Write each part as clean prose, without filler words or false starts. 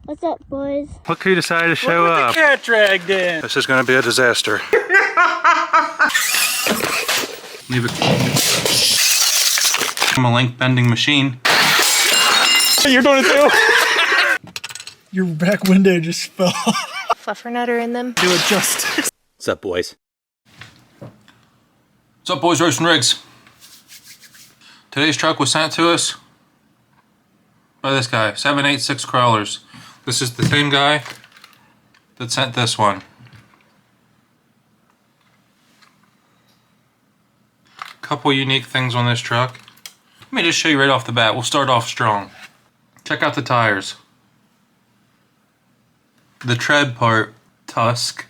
What's up, boys? Look who decided to show up. The cat dragged in. This is going to be a disaster. Leave it. I'm a link bending machine. You're doing it too. Your back window just fell. Fluffernutter in them. Do it justice. What's up, boys? What's up, boys? Roastin rigs. Today's truck was sent to us by this guy, 786 Crawlers. This is the same guy that sent this one. Couple unique things on this truck. Let me just show you right off the bat. We'll start off strong. Check out the tires. The tread part, Tusk.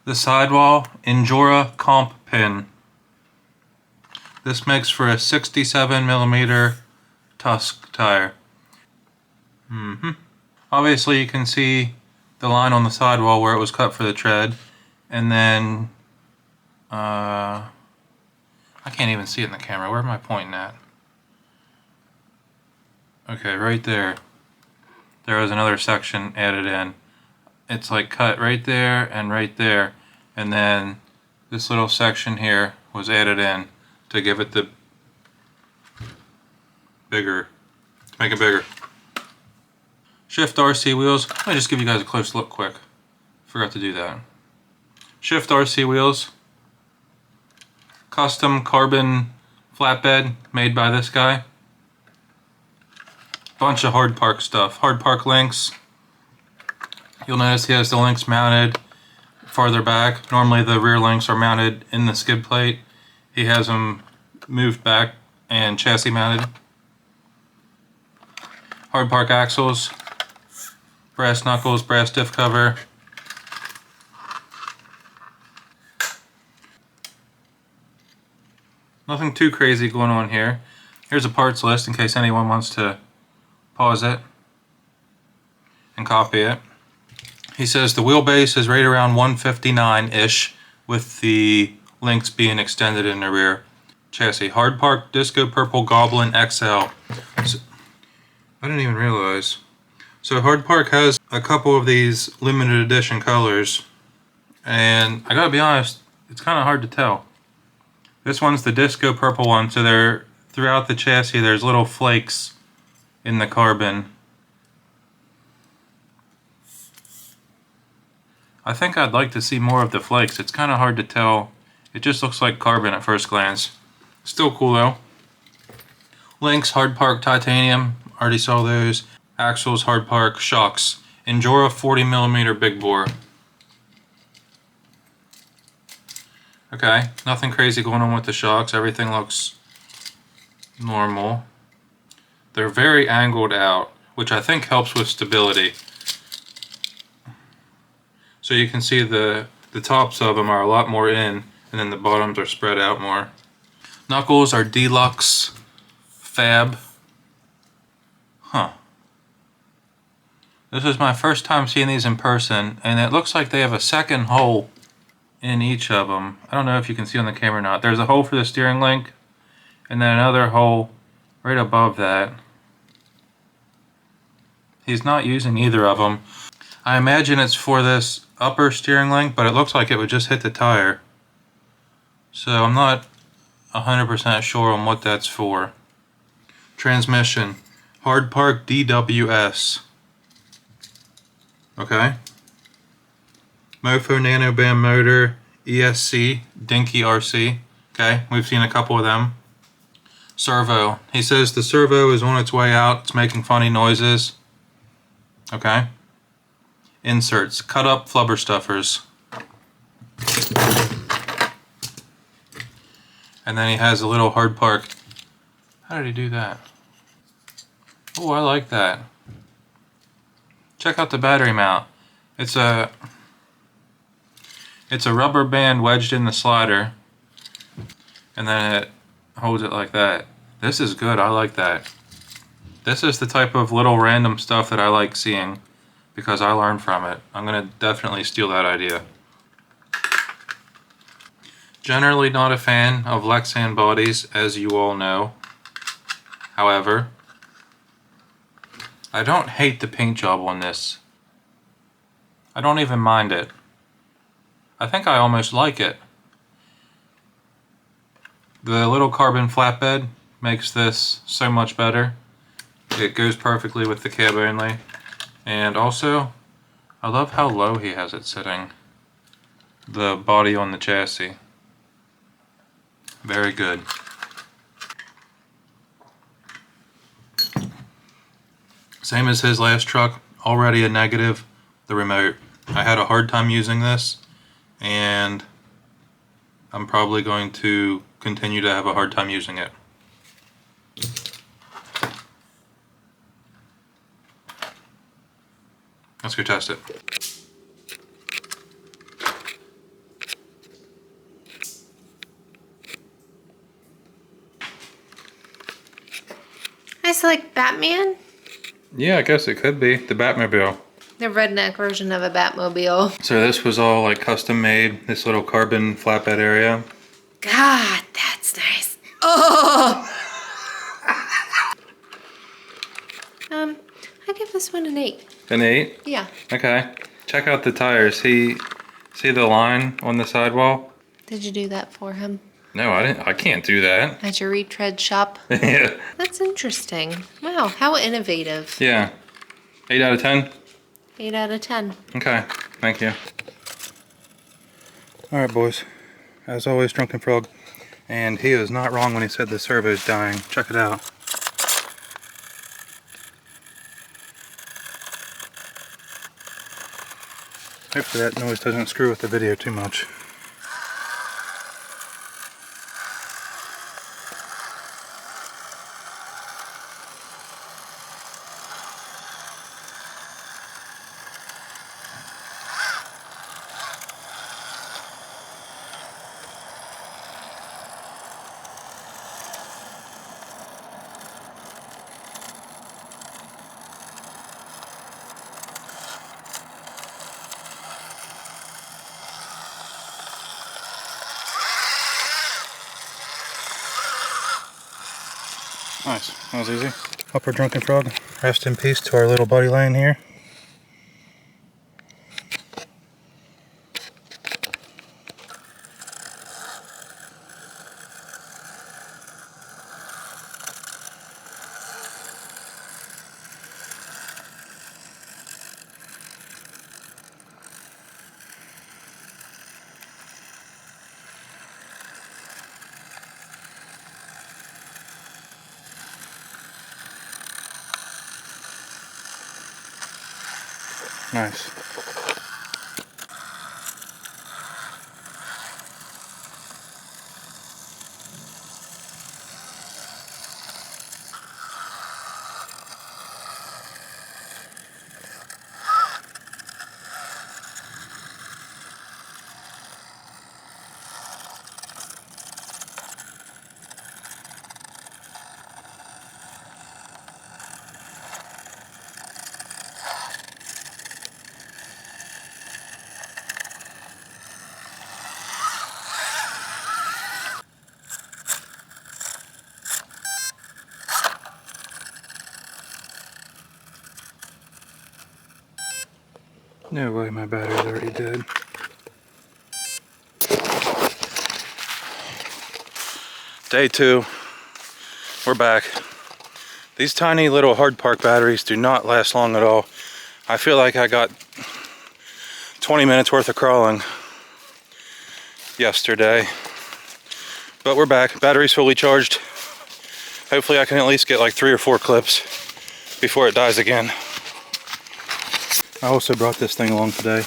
The sidewall, Injora comp pin. This makes for a 67mm Tusk tire. Obviously you can see the line on the sidewall where it was cut for the tread, and then I can't even see it in the camera. Where am I pointing at? Okay, right there. There was another section added in. It's like cut right there and right there, and then this little section here was added in to give it the bigger, to make it bigger. Shift RC wheels. Let me just give you guys a close look quick. Forgot to do that. Shift RC wheels. Custom carbon flatbed made by this guy. Bunch of hard park stuff. Hard park links. You'll notice he has the links mounted farther back. Normally the rear links are mounted in the skid plate. He has them moved back and chassis mounted. Hard park axles. Brass knuckles, brass diff cover. Nothing too crazy going on here. Here's a parts list in case anyone wants to pause it and copy it. He says the wheelbase is right around 159-ish with the links being extended in the rear. Chassis, Hard Park Disco Purple Goblin XL. So, I didn't even realize. So Hard Park has a couple of these limited edition colors, and I gotta be honest, it's kind of hard to tell. This one's the disco purple one, so there throughout the chassis there's little flakes in the carbon. I think I'd like to see more of the flakes. It's kind of hard to tell. It just looks like carbon at first glance. Still cool though. Links, Hard Park Titanium, already saw those. Axles, Hard Park, shocks. Injora 40mm big bore. Okay, nothing crazy going on with the shocks. Everything looks normal. They're very angled out, which I think helps with stability. So you can see the tops of them are a lot more in, and then the bottoms are spread out more. Knuckles are deluxe fab. Huh. This is my first time seeing these in person, and it looks like they have a second hole in each of them. I don't know if you can see on the camera or not. There's a hole for the steering link, and then another hole right above that. He's not using either of them. I imagine it's for this upper steering link, but it looks like it would just hit the tire. So I'm not 100% sure on what that's for. Transmission, Hard Park DWS. Okay. Mofo Nanobam motor, ESC, Dinky RC. Okay, we've seen a couple of them. Servo. He says the servo is on its way out. It's making funny noises. Okay. Inserts. Cut up flubber stuffers. And then he has a little Hard Park. How did he do that? Oh, I like that. Check out the battery mount. It's a rubber band wedged in the slider, and then it holds it like that. This is good. I like that. This is the type of little random stuff that I like seeing because I learned from it. I'm going to definitely steal that idea. Generally not a fan of Lexan bodies, as you all know. However, I don't hate the paint job on this. I don't even mind it. I think I almost like it. The little carbon flatbed makes this so much better. It goes perfectly with the cab only. And also, I love how low he has it sitting. The body on the chassis. Very good. Same as his last truck, already a negative, the remote. I had a hard time using this, and I'm probably going to continue to have a hard time using it. Let's go test it. I like Batman. Yeah, I guess it could be the Batmobile. The redneck version of a Batmobile. So this was all like custom made, this little carbon flatbed area. God, that's nice. Oh! I give this one an 8. An 8? Yeah. Okay. Check out the tires. See the line on the sidewall? Did you do that for him? No, I didn't. I can't do that. At your retread shop? Yeah. That's interesting. Wow, how innovative. Yeah. 8 out of 10? 8 out of 10. Okay. Thank you. Alright, boys. As always, Drunken Frog. And he was not wrong when he said the servo's dying. Check it out. Hopefully that noise doesn't screw with the video too much. Nice. That was easy. Upper Drunken Frog. Rest in peace to our little buddy laying here. Nice. No way my battery's already dead. Day 2. We're back. These tiny little hard park batteries do not last long at all. I feel like I got 20 minutes worth of crawling yesterday. But we're back. Battery's fully charged. Hopefully I can at least get like 3 or 4 clips before it dies again. I also brought this thing along today.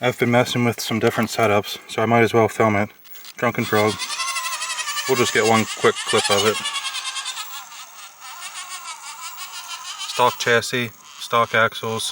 I've been messing with some different setups, so I might as well film it. Drunken Frog. We'll just get one quick clip of it. Stock chassis, stock axles.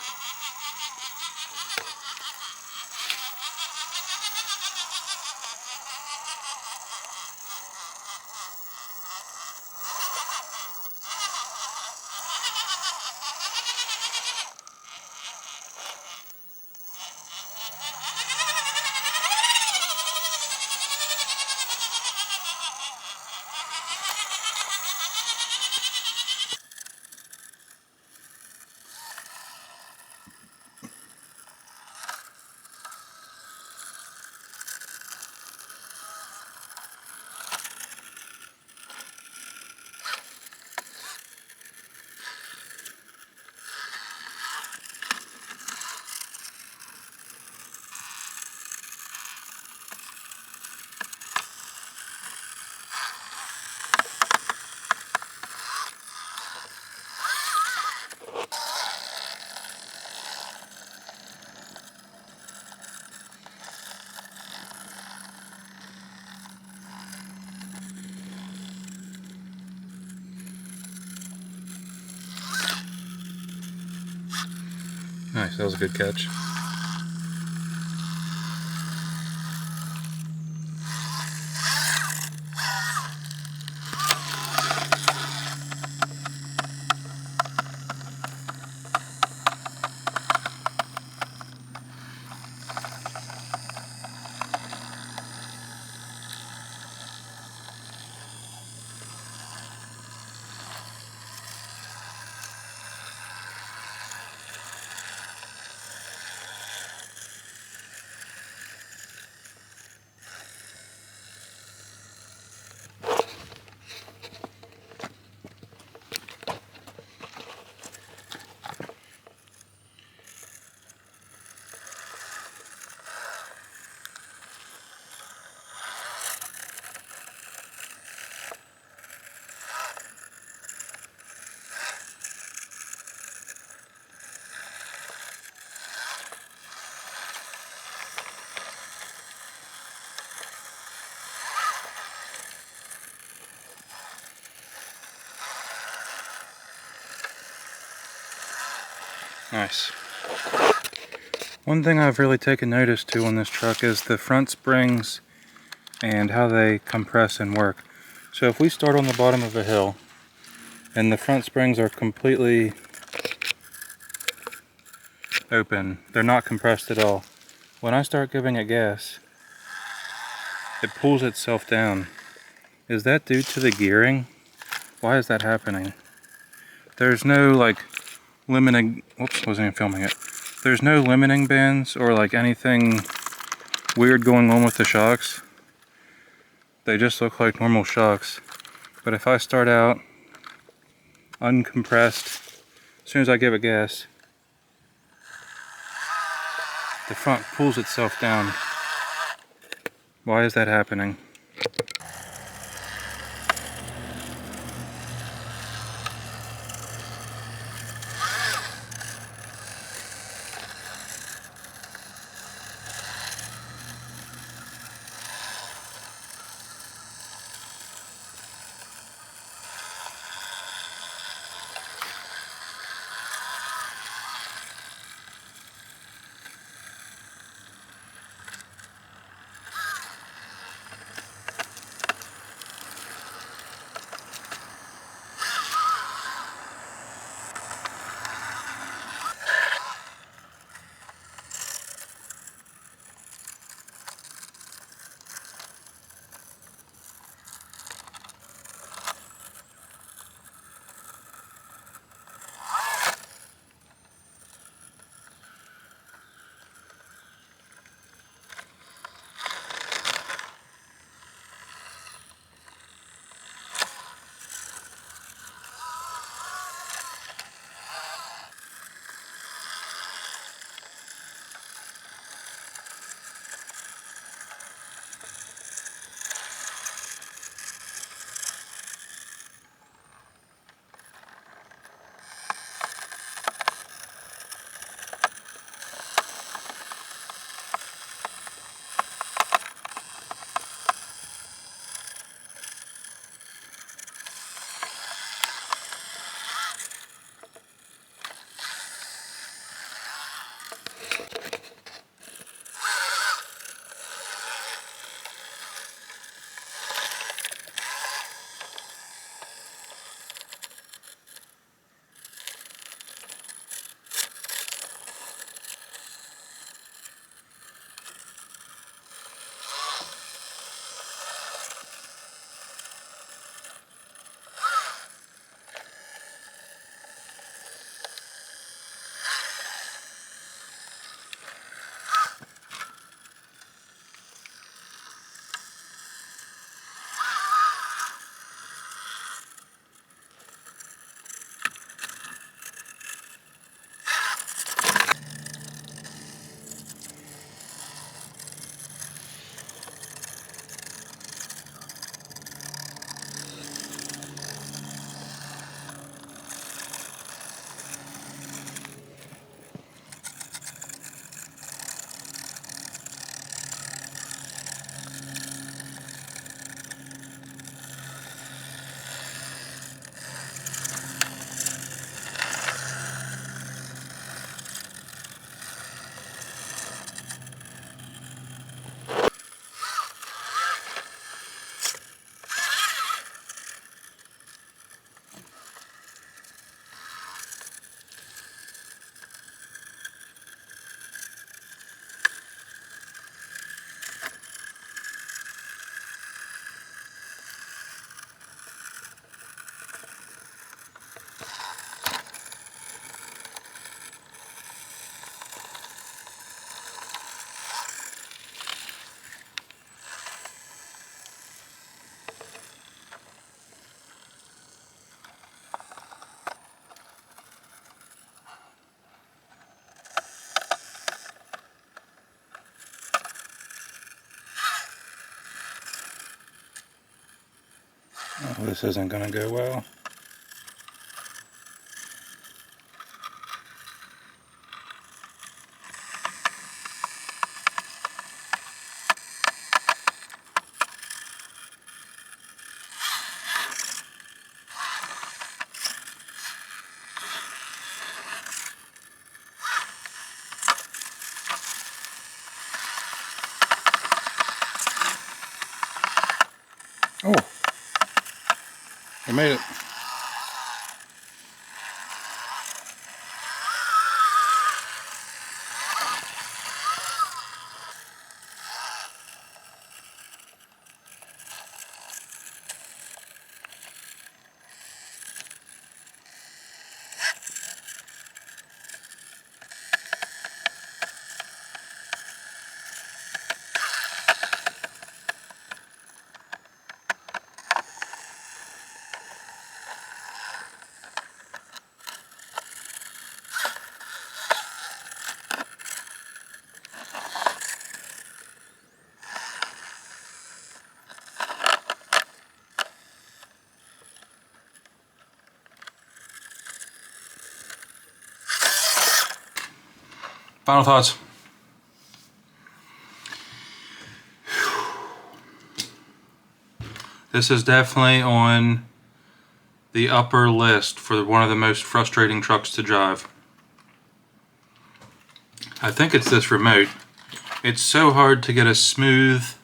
Nice, that was a good catch. Nice. One thing I've really taken notice to on this truck is the front springs and how they compress and work. So if we start on the bottom of a hill and the front springs are completely open, they're not compressed at all. When I start giving it gas, it pulls itself down. Is that due to the gearing? Why is that happening? There's no like limiting, whoops, wasn't even filming it. There's no limiting bands or like anything weird going on with the shocks. They just look like normal shocks. But if I start out uncompressed, as soon as I give it gas, the front pulls itself down. Why is that happening? this isn't gonna go well. Oh, I made it. Final thoughts. This is definitely on the upper list for one of the most frustrating trucks to drive. I think it's this remote. It's so hard to get a smooth...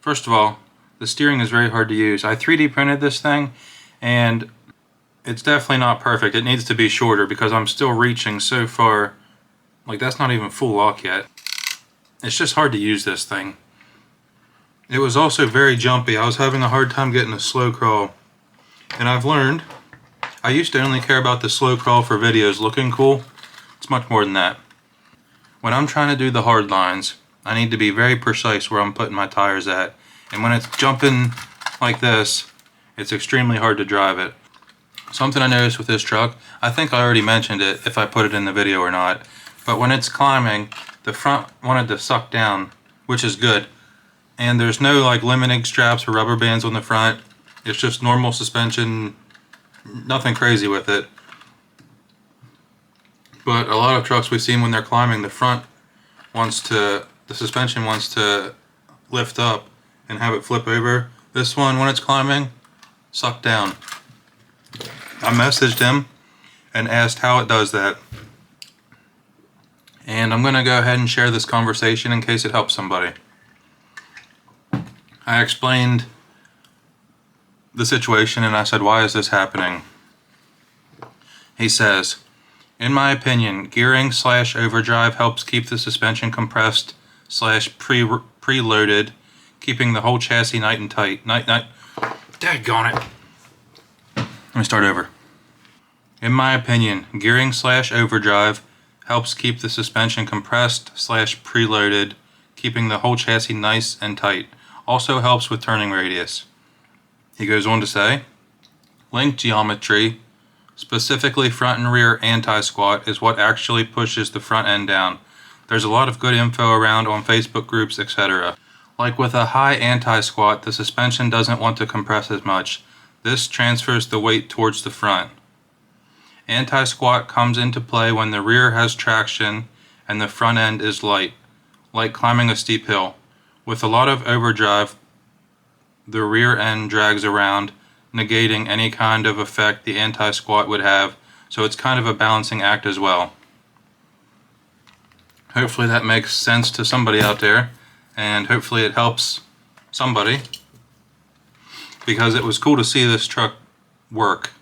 First of all, the steering is very hard to use. I 3D printed this thing and it's definitely not perfect. It needs to be shorter because I'm still reaching so far. Like, that's not even full lock yet. It's just hard to use this thing. It was also very jumpy. I was having a hard time getting a slow crawl. And I've learned, I used to only care about the slow crawl for videos looking cool. It's much more than that. When I'm trying to do the hard lines, I need to be very precise where I'm putting my tires at. And when it's jumping like this, it's extremely hard to drive it. Something I noticed with this truck, I think I already mentioned it if I put it in the video or not, but when it's climbing, the front wanted to suck down, which is good. And there's no like limiting straps or rubber bands on the front. It's just normal suspension, nothing crazy with it. But a lot of trucks we've seen when they're climbing, the suspension wants to lift up and have it flip over. This one, when it's climbing, suck down. I messaged him and asked how it does that. And I'm gonna go ahead and share this conversation in case it helps somebody. I explained the situation and I said, why is this happening? He says, in my opinion, gearing / overdrive helps keep the suspension compressed / preloaded, keeping the whole chassis nice and tight. Daggone it. Let me start over. In my opinion, gearing / overdrive helps keep the suspension compressed / preloaded, keeping the whole chassis nice and tight. Also helps with turning radius. He goes on to say, link geometry, specifically front and rear anti-squat, is what actually pushes the front end down. There's a lot of good info around on Facebook groups, etc. Like with a high anti-squat, the suspension doesn't want to compress as much. This transfers the weight towards the front. Anti-squat comes into play when the rear has traction and the front end is light, like climbing a steep hill. With a lot of overdrive, the rear end drags around, negating any kind of effect the anti-squat would have, so it's kind of a balancing act as well. Hopefully that makes sense to somebody out there, and hopefully it helps somebody, because it was cool to see this truck work.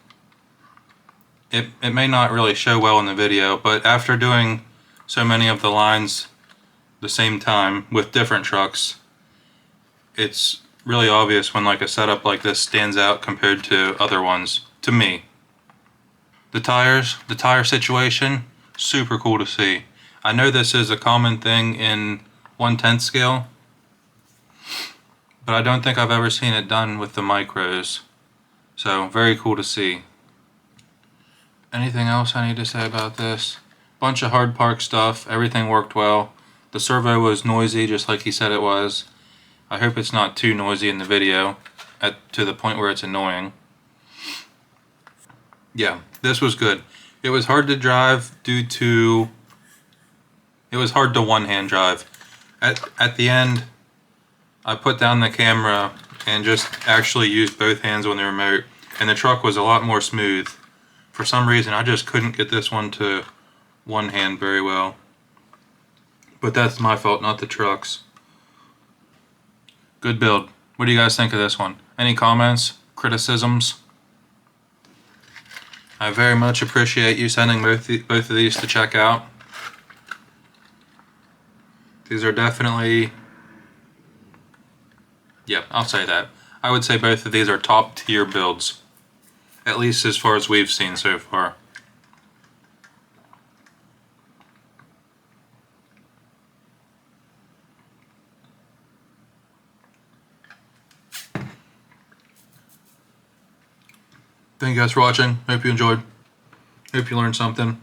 It may not really show well in the video, but after doing so many of the lines the same time with different trucks, it's really obvious when like a setup like this stands out compared to other ones, to me. The tire situation, super cool to see. I know this is a common thing in 1/10 scale, but I don't think I've ever seen it done with the micros. So very cool to see. Anything else I need to say about this? Bunch of hard park stuff, everything worked well. The servo was noisy just like he said it was. I hope it's not too noisy in the video. to the point where it's annoying. Yeah, this was good. It was hard to drive it was hard to one-hand drive. At the end, I put down the camera and just actually used both hands on the remote, and the truck was a lot more smooth. For some reason, I just couldn't get this one to one hand very well. But that's my fault, not the truck's. Good build. What do you guys think of this one? Any comments? Criticisms? I very much appreciate you sending both of these to check out. These are definitely... yeah, I'll say that. I would say both of these are top tier builds. At least as far as we've seen so far. Thank you guys for watching. Hope you enjoyed. Hope you learned something.